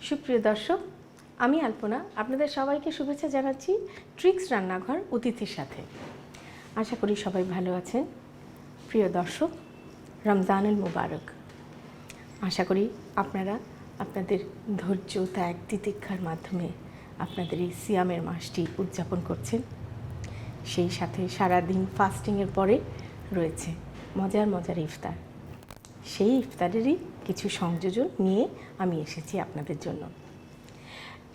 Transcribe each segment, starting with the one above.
সুপ্রিয় দর্শক, আমি আলপনা আপনাদের সবাইকে শুভেচ্ছা জানাচ্ছি ট্রিক্স রান্নাঘর অতিথির সাথে। আশা করি সবাই ভালো আছেন। প্রিয় দর্শক, রমজানুল মুবারক। আশা করি আপনারা আপনাদের ধৈর্য ত্যাগ তিতিক্ষার মাধ্যমে আপনাদের এই সিয়ামের মাসটি উদযাপন করছেন। সেই সাথে সারাদিন ফাস্টিংয়ের পরে রয়েছে মজার মজার ইফতার। সেই ইফতারেরই কিছু সংযোজন নিয়ে আমি এসেছি আপনাদের জন্য।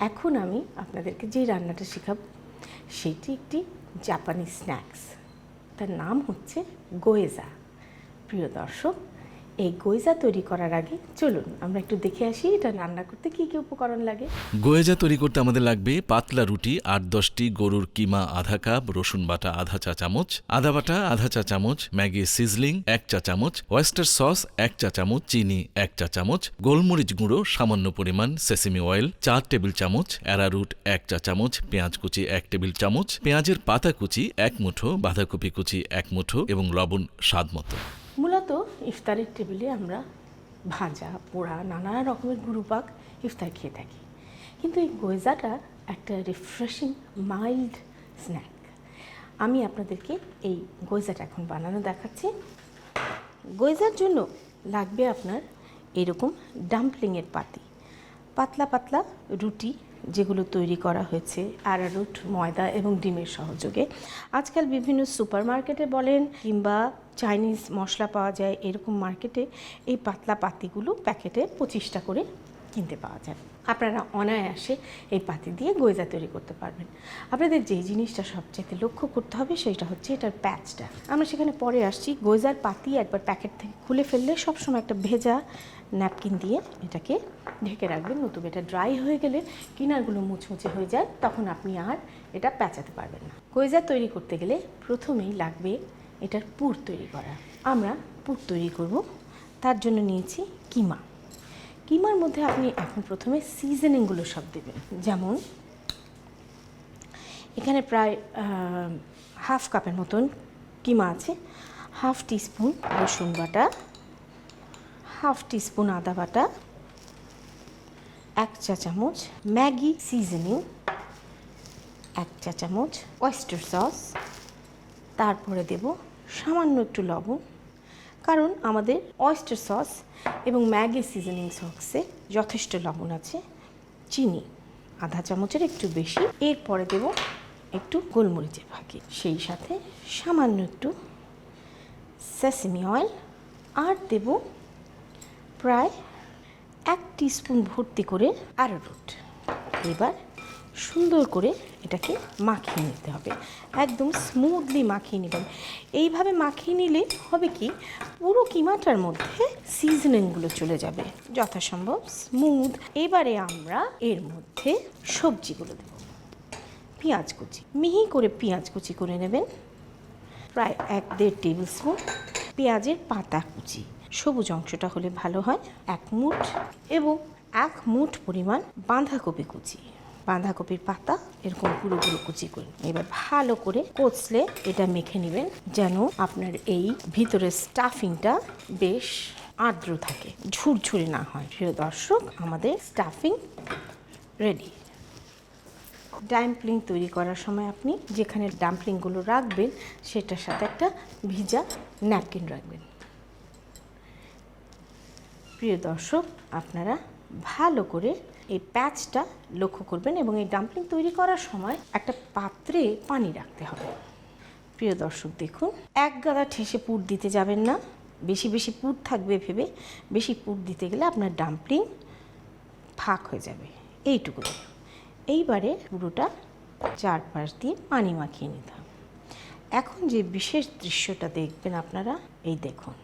এখন আমি আপনাদেরকে যে রান্নাটা শেখাব সেটি একটি জাপানি স্ন্যাক্স। তার নাম হচ্ছে গোয়েজা। প্রিয় দর্শক, এই গোয়েজা তৈরি করার আগে চলুন আমরা একটু দেখে আসি এটা রান্না করতে কী কী উপকরণ লাগে। গোয়েজা তৈরি করতে আমাদের লাগবে পাতলা রুটি ৮-১০টি, গরুর কিমা আধা কাপ, রসুন বাটা আধা চা চামচ, আদা বাটা আধা চা চামচ, ম্যাগি সিজলিং ১ চা চামচ, ওয়েস্টার সস ১ চা চামচ, চিনি ১ চা চামচ, গোলমরিচ গুঁড়ো সামান্য পরিমাণ, সেসেমি অয়েল ৪ টেবিল চামচ, অ্যারারুট ১ চা চামচ, পেঁয়াজ কুচি ১ টেবিল চামচ, পেঁয়াজের পাতা কুচি ১ মুঠো, বাঁধাকপি কুচি ১ মুঠো এবং লবণ স্বাদ মতো। মূলত ইফতারের টেবিলে আমরা ভাজা পোড়া নানা রকমের গুরুপাক ইফতার খেয়ে থাকি, কিন্তু এই গোয়েজাটা একটা রিফ্রেশিং মাইল্ড স্ন্যাক। আমি আপনাদেরকে এই গোয়েজাটা এখন বানানো দেখাচ্ছি। গোয়েজার জন্য লাগবে আপনার এরকম ডাম্পলিংয়ের পাতি, পাতলা পাতলা রুটি যেগুলো তৈরি করা হয়েছে অ্যারারুট, ময়দা এবং ডিমের সহযোগে। আজকাল বিভিন্ন সুপার মার্কেটে বলেন কিংবা চাইনিজ মশলা পাওয়া যায়, এরকম মার্কেটে এই পাতলা পাতিগুলো প্যাকেটে 25টা করে কিনতে পাওয়া যায়। আপনারা অনায়াসে এই পাতি দিয়ে গোয়েজা তৈরি করতে পারবেন। আপনাদের যেই জিনিসটা সবচেয়ে লক্ষ্য করতে হবে সেটা হচ্ছে এটার প্যাচটা। আমরা সেখানে পরে আসছি। গোয়েজার পাতি একবার প্যাকেট থেকে খুলে ফেললে সবসময় একটা ভেজা ন্যাপকিন দিয়ে এটাকে ঢেকে রাখবেন, নতুবা এটা ড্রাই হয়ে গেলে কিনারগুলো মুচমুচে হয়ে যায়, তখন আপনি আর এটা প্যাঁচাতে পারবেন না। গোয়েজা তৈরি করতে গেলে প্রথমেই লাগবে এটার পুর তৈরি করা। আমরা পুর তৈরি করব, তার জন্য নিয়েছি কিমা। কিমার মধ্যে আপনি এখন প্রথমে সিজনিংগুলো সব দেবেন। যেমন এখানে প্রায় হাফ কাপের মতন কিমা আছে, হাফ টিস্পুন রসুন বাটা, হাফ টিস্পুন আদা বাটা, 1 চা চামচ ম্যাগি সিজনিং, 1 চা চামচ ওয়েস্টার সস, তারপরে দেব সামান্য একটু লবণ, কারণ আমাদের ওয়েস্টার সস এবং ম্যাগি সিজনিং সসে যথেষ্ট লবণ আছে। চিনি আধা চামচের একটু বেশি। এরপরে দেব একটু গোলমরিচের ফাঁকি, সেই সাথে সামান্য একটু সেসেমি অয়েল, আর দেব প্রায় 1 টিস্পুন ভর্তি করে অ্যারারুট। এবার সুন্দর করে এটাকে মাখিয়ে নিতে হবে, একদম স্মুথলি মাখিয়ে নেবেন। এইভাবে মাখিয়ে নিলে হবে কি, পুরো কিমাটার মধ্যে সিজনিংগুলো চলে যাবে যথাসম্ভব স্মুথ। এবারে আমরা এর মধ্যে সবজিগুলো দেব। পেঁয়াজ কুচি, মিহি করে পেঁয়াজ কুচি করে নেবেন, প্রায় 1-1.5 টেবিল স্পুন। পেঁয়াজের পাতা কুচি, সবুজ অংশটা হলে ভালো হয় 1 মুঠ, এবং 1 মুঠ পরিমাণ বাঁধাকপি কুচি। বাঁধাকপির পাতা এরকম পুরো পুরো কুচি করে এবার ভালো করে কচলে এটা মেখে নেবেন, যেন আপনার এই ভিতরের স্টাফিংটা বেশ আর্দ্র থাকে, ঝুরঝুরে না হয়। প্রিয় দর্শক, আমাদের স্টাফিং রেডি। ডাম্পলিং তৈরি করার সময় আপনি যেখানে ডাম্পলিংগুলো রাখবেন সেটার সাথে একটা ভিজা ন্যাপকিন রাখবেন। প্রিয় দর্শক, আপনারা ভালো করে এই প্যাচটা লক্ষ্য করবেন এবং এই ডাম্পলিং তৈরি করার সময় একটা পাত্রে পানি রাখতে হবে। প্রিয় দর্শক, দেখুন, এক গাদা ঠেসে পুর দিতে যাবেন না, বেশি বেশি পুর থাকবে ভেবে। বেশি পুর দিতে গেলে আপনার ডাম্পলিং ফাঁক হয়ে যাবে। এইটুকু। এইবারে পুরোটা চারপাশ দিয়ে পানি মাখিয়ে নিতে হবে। এখন যে বিশেষ দৃশ্যটা দেখবেন আপনারা, এই দেখুন,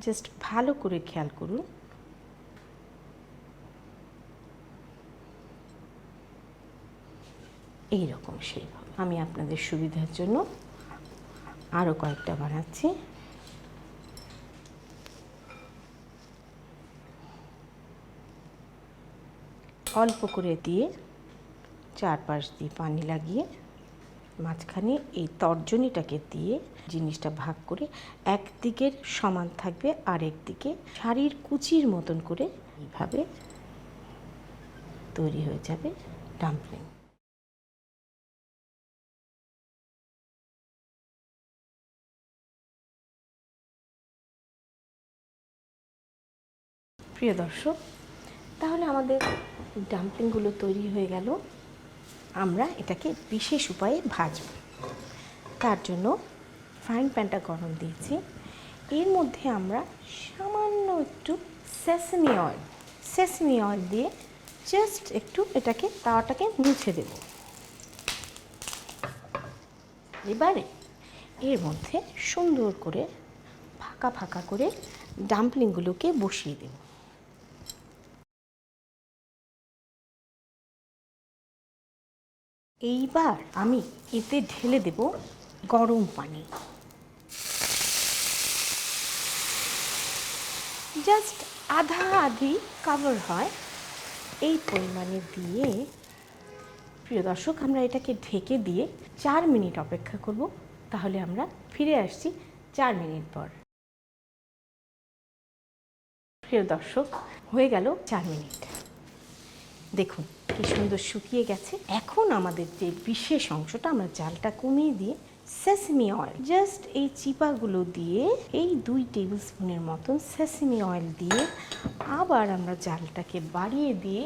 জাস্ট ভালো করে খেয়াল করুন। এইরকম সেইভাবে আমি আপনাদের সুবিধার জন্য আরও কয়েকটা বানাচ্ছি। অল্প করে দিয়ে চারপাশ দিয়ে পানি লাগিয়ে মাঝখানে এই তর্জনীটাকে দিয়ে জিনিসটা ভাগ করে একদিকের সমান থাকবে আর একদিকে শাড়ির কুচির মতন করে এইভাবে তৈরি হয়ে যাবে ডাম্পলিং। প্রিয় দর্শক, তাহলে আমাদের ডাম্পলিংগুলো তৈরি হয়ে গেল। আমরা এটাকে বিশেষ উপায়ে ভাজব। তার জন্য ফ্রাইং প্যানটা গরম দিয়েছি। এর মধ্যে আমরা সামান্য একটু সেসমি অয়েল দিয়ে জাস্ট একটু এটাকে তাওয়াটাকে মুছে দেব। এবারে এর মধ্যে সুন্দর করে ফাঁকা ফাঁকা করে ডাম্পলিংগুলোকে বসিয়ে দেব। এইবার আমি এতে ঢেলে দেব গরম পানি। জাস্ট আধা আধি কাভার হয় এই পরিমাণে দিয়ে, প্রিয় দর্শক, আমরা এটাকে ঢেকে দিয়ে 4 মিনিট অপেক্ষা করব। তাহলে আমরা ফিরে আসছি 4 মিনিট পর। প্রিয় দর্শক, হয়ে গেল 4 মিনিট। দেখুন কি সুন্দর শুকিয়ে গেছে। এখন আমাদের যে বিশেষ অংশটা, আমরা জালটা কমিয়ে দিয়ে সেসমি অয়েল, জাস্ট এই চিপাগুলো দিয়ে এই 2 টেবিল স্পুনের মতন সেসমি অয়েল দিয়ে আবার আমরা জালটাকে বাড়িয়ে দিয়ে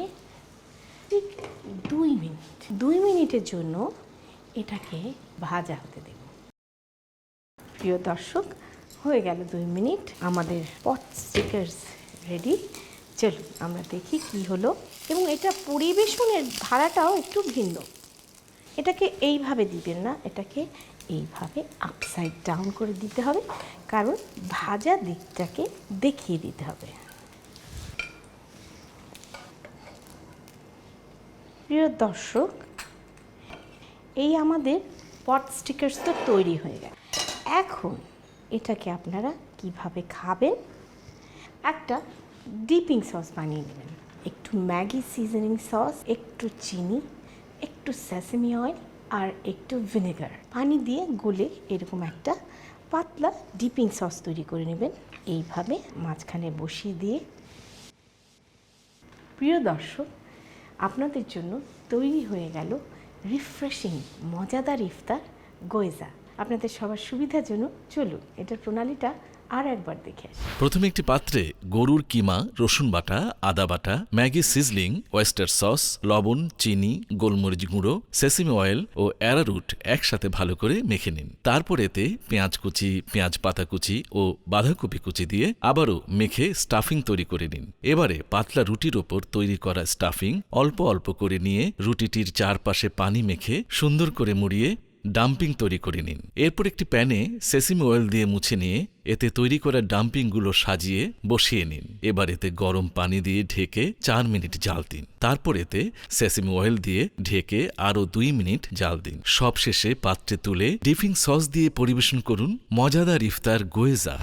ঠিক 2 মিনিটের জন্য এটাকে ভাজা হতে দেব। প্রিয় দর্শক, হয়ে গেল 2 মিনিট। আমাদের পট স্টিকার্স রেডি। চলুন আমরা দেখি কি হলো। এবং এটা পরিবেশনের ধারাটাও একটু ভিন্ন। এটাকে এইভাবে দিবেন না, এটাকে এইভাবে আপসাইড ডাউন করে দিতে হবে, কারণ ভাজা দিকটাকে দেখিয়ে দিতে হবে। প্রিয় দর্শক, এই আমাদের পট স্টিকার্স তো তৈরি হয়ে গেল। এখন এটাকে আপনারা কিভাবে খাবেন? একটা ডিপিং সস বানিয়ে নেবেন। একটু ম্যাগি সিজনিং সস, একটু চিনি, একটু সেসমি অয়েল আর একটু ভিনেগার পানি দিয়ে গলে এরকম একটা পাতলা ডিপিং সস তৈরি করে নেবেন। এইভাবে মাঝখানে বসিয়ে দিয়ে, প্রিয় দর্শক, আপনাদের জন্য তৈরি হয়ে গেল রিফ্রেশিং মজাদার ইফতার গোয়েজা। আপনাদের সবার সুবিধার জন্য চলুন এটার প্রণালীটা আর একবার দেখে আসি। প্রথমে একটি পাত্রে গরুর কিমা, রসুন বাটা, আদা বাটা, ম্যাগি সিজলিং, ওয়েস্টার সস, লবণ, চিনি, গোলমরিচ গুঁড়ো, সেসমি অয়েল ও অ্যারারুট একসাথে ভালো করে মেখে নিন। তারপর এতে পেঁয়াজ কুচি, পেঁয়াজ পাতা কুচি ও বাঁধাকপি কুচি দিয়ে আবারও মেখে স্টাফিং তৈরি করে নিন। এবারে পাতলা রুটির ওপর তৈরি করা স্টাফিং অল্প অল্প করে নিয়ে রুটিটির চারপাশে পানি মেখে সুন্দর করে মুড়িয়ে ডাম্পিং তৈরি করে নিন। এরপর একটি প্যানে সেসমি অয়েল দিয়ে মুছে নিয়ে এতে তৈরি করা ডাম্পিংগুলো সাজিয়ে বসিয়ে নিন। এবার এতে গরম পানি দিয়ে ঢেকে 4 মিনিট জাল দিন। তারপর এতে সেসমি অয়েল দিয়ে ঢেকে আরও 2 মিনিট জাল দিন। সবশেষে পাত্রে তুলে ডিপিং সস দিয়ে পরিবেশন করুন মজাদার ইফতার গোয়েজা।